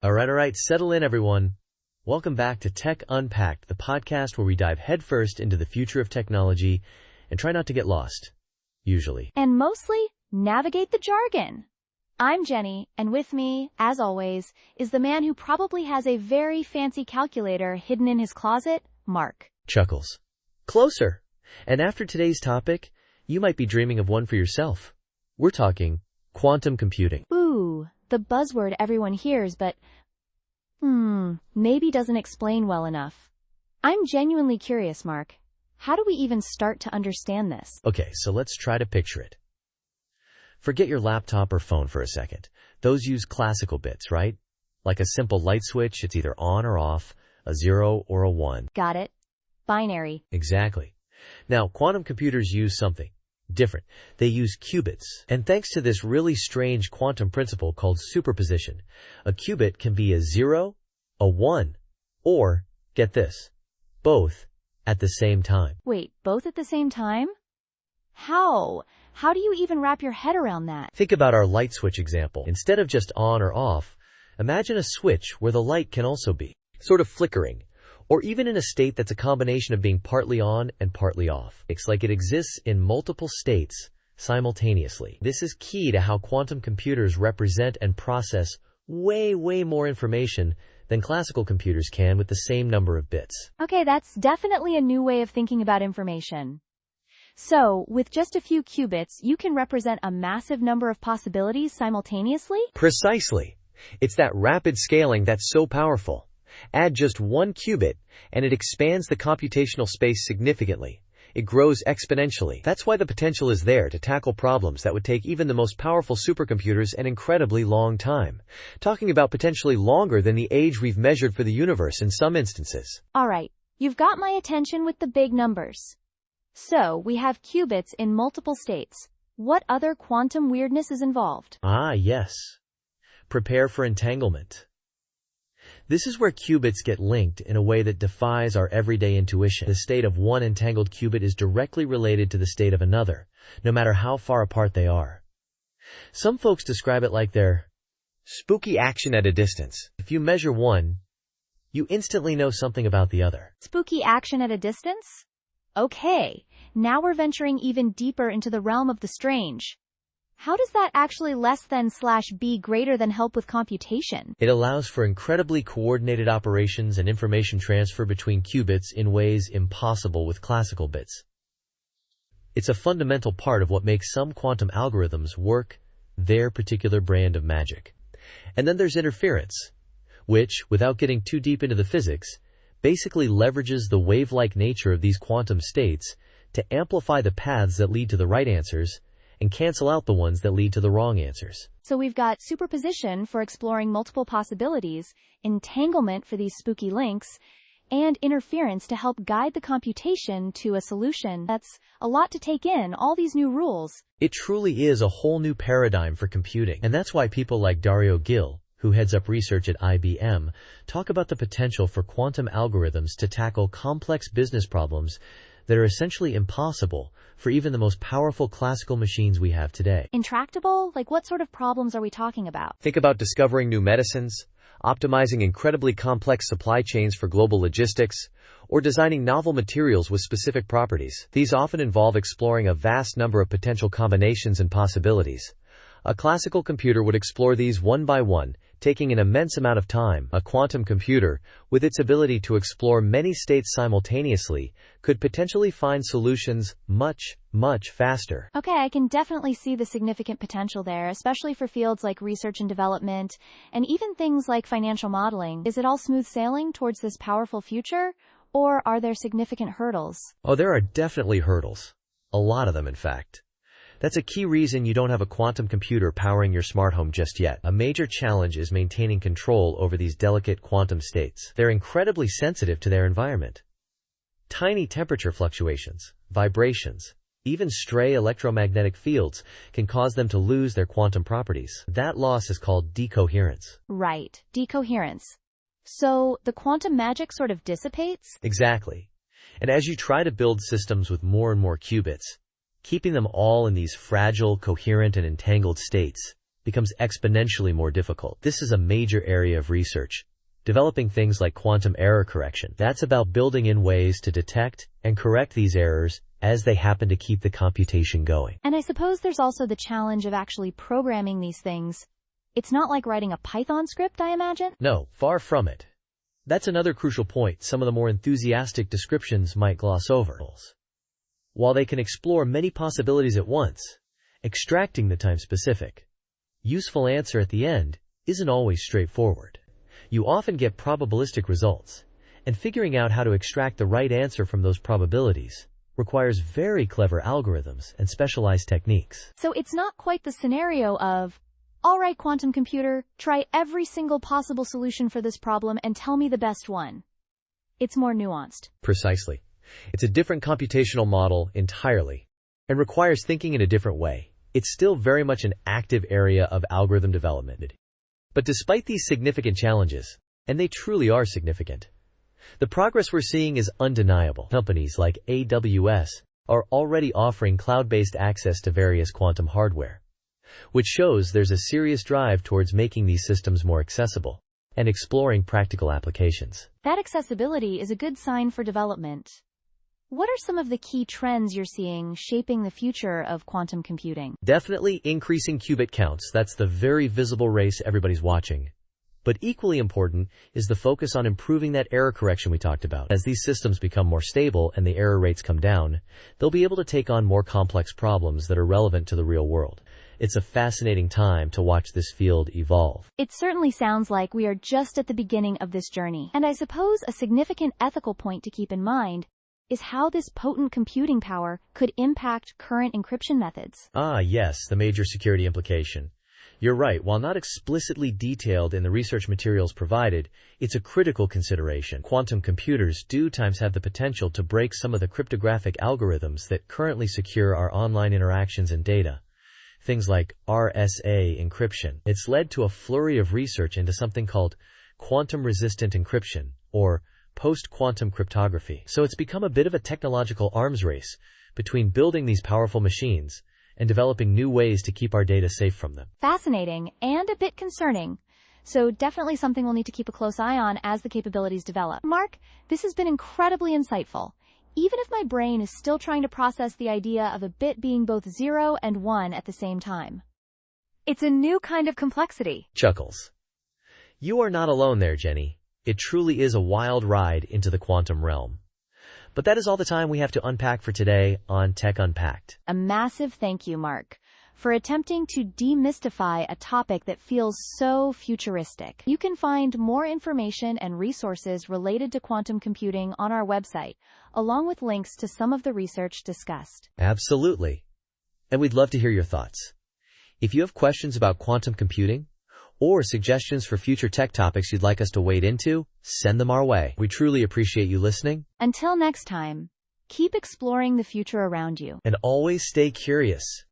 All right, settle in everyone. Welcome back to Tech Unpacked, the podcast where we dive headfirst into the future of technology and try not to get lost, usually. And mostly, navigate the jargon. I'm Jenny, and with me, as always, is the man who probably has a very fancy calculator hidden in his closet, Mark. Chuckles. Closer. And after today's topic, you might be dreaming of one for yourself. We're talking quantum computing. Ooh, the buzzword everyone hears, but maybe doesn't explain well enough. I'm genuinely curious, Mark. How do we even start to understand this? Okay, so let's try to picture it. Forget your laptop or phone for a second. Those use classical bits, right? Like a simple light switch, it's either on or off, a 0 or a 1. Got it. Binary. Exactly. Now, quantum computers use something different. They use qubits. And thanks to this really strange quantum principle called superposition, a qubit can be a 0, a 1, or, get this, both at the same time. Wait, both at the same time? How? How do you even wrap your head around that? Think about our light switch example. Instead of just on or off, imagine a switch where the light can also be sort of flickering, or even in a state that's a combination of being partly on and partly off. It's like it exists in multiple states simultaneously. This is key to how quantum computers represent and process way more information than classical computers can with the same number of bits. Okay, that's definitely a new way of thinking about information. So, with just a few qubits, you can represent a massive number of possibilities simultaneously? Precisely. It's that rapid scaling that's so powerful. Add just one qubit, and it expands the computational space significantly. It grows exponentially. That's why the potential is there to tackle problems that would take even the most powerful supercomputers an incredibly long time. Talking about potentially longer than the age we've measured for the universe in some instances. Alright, you've got my attention with the big numbers. So, we have qubits in multiple states. What other quantum weirdness is involved? Ah, yes. Prepare for entanglement. This is where qubits get linked in a way that defies our everyday intuition. The state of one entangled qubit is directly related to the state of another, no matter how far apart they are. Some folks describe it like their spooky action at a distance. If you measure one, you instantly know something about the other. Spooky action at a distance? Okay, now we're venturing even deeper into the realm of the strange. How does that actually less than / be greater than help with computation? It allows for incredibly coordinated operations and information transfer between qubits in ways impossible with classical bits. It's a fundamental part of what makes some quantum algorithms work their particular brand of magic. And then there's interference, which, without getting too deep into the physics, basically leverages the wave-like nature of these quantum states to amplify the paths that lead to the right answers and cancel out the ones that lead to the wrong answers. So we've got superposition for exploring multiple possibilities, entanglement for these spooky links, and interference to help guide the computation to a solution. That's a lot to take in, all these new rules. It truly is a whole new paradigm for computing, and that's why people like Dario Gil, who heads up research at IBM, talk about the potential for quantum algorithms to tackle complex business problems that are essentially impossible for even the most powerful classical machines we have today. Intractable? Like what sort of problems are we talking about? Think about discovering new medicines, optimizing incredibly complex supply chains for global logistics, or designing novel materials with specific properties. These often involve exploring a vast number of potential combinations and possibilities. A classical computer would explore these one by one, taking an immense amount of time. A quantum computer, with its ability to explore many states simultaneously, could potentially find solutions much faster. Okay, I can definitely see the significant potential there, especially for fields like research and development, and even things like financial modeling. Is it all smooth sailing towards this powerful future, or are there significant hurdles? Oh, there are definitely hurdles. A lot of them, in fact. That's a key reason you don't have a quantum computer powering your smart home just yet. A major challenge is maintaining control over these delicate quantum states. They're incredibly sensitive to their environment. Tiny temperature fluctuations, vibrations, even stray electromagnetic fields can cause them to lose their quantum properties. That loss is called decoherence. Right, decoherence. So, the quantum magic sort of dissipates? Exactly. And as you try to build systems with more and more qubits, keeping them all in these fragile, coherent, and entangled states becomes exponentially more difficult. This is a major area of research, developing things like quantum error correction. That's about building in ways to detect and correct these errors as they happen to keep the computation going. And I suppose there's also the challenge of actually programming these things. It's not like writing a Python script, I imagine? No, far from it. That's another crucial point some of the more enthusiastic descriptions might gloss over. While they can explore many possibilities at once, extracting the time-specific, useful answer at the end isn't always straightforward. You often get probabilistic results, and figuring out how to extract the right answer from those probabilities requires very clever algorithms and specialized techniques. So it's not quite the scenario of, all right, quantum computer, try every single possible solution for this problem and tell me the best one. It's more nuanced. Precisely. It's a different computational model entirely, and requires thinking in a different way. It's still very much an active area of algorithm development. But despite these significant challenges, and they truly are significant, the progress we're seeing is undeniable. Companies like AWS are already offering cloud-based access to various quantum hardware, which shows there's a serious drive towards making these systems more accessible and exploring practical applications. That accessibility is a good sign for development. What are some of the key trends you're seeing shaping the future of quantum computing? Definitely increasing qubit counts. That's the very visible race everybody's watching. But equally important is the focus on improving that error correction we talked about. As these systems become more stable and the error rates come down, they'll be able to take on more complex problems that are relevant to the real world. It's a fascinating time to watch this field evolve. It certainly sounds like we are just at the beginning of this journey. And I suppose a significant ethical point to keep in mind is how this potent computing power could impact current encryption methods. Ah, yes, the major security implication. You're right, while not explicitly detailed in the research materials provided, it's a critical consideration. Quantum computers do times have the potential to break some of the cryptographic algorithms that currently secure our online interactions and data. Things like RSA encryption. It's led to a flurry of research into something called quantum-resistant encryption, or post-quantum cryptography. So it's become a bit of a technological arms race between building these powerful machines and developing new ways to keep our data safe from them. Fascinating and a bit concerning. So definitely something we'll need to keep a close eye on as the capabilities develop. Mark, this has been incredibly insightful. Even if my brain is still trying to process the idea of a bit being both 0 and 1 at the same time. It's a new kind of complexity. Chuckles. You are not alone there, Jenny. It truly is a wild ride into the quantum realm. But that is all the time we have to unpack for today on Tech Unpacked. A massive thank you, Mark, for attempting to demystify a topic that feels so futuristic. You can find more information and resources related to quantum computing on our website, along with links to some of the research discussed. Absolutely. And we'd love to hear your thoughts. If you have questions about quantum computing, or suggestions for future tech topics you'd like us to wade into, send them our way. We truly appreciate you listening. Until next time, keep exploring the future around you. And always stay curious.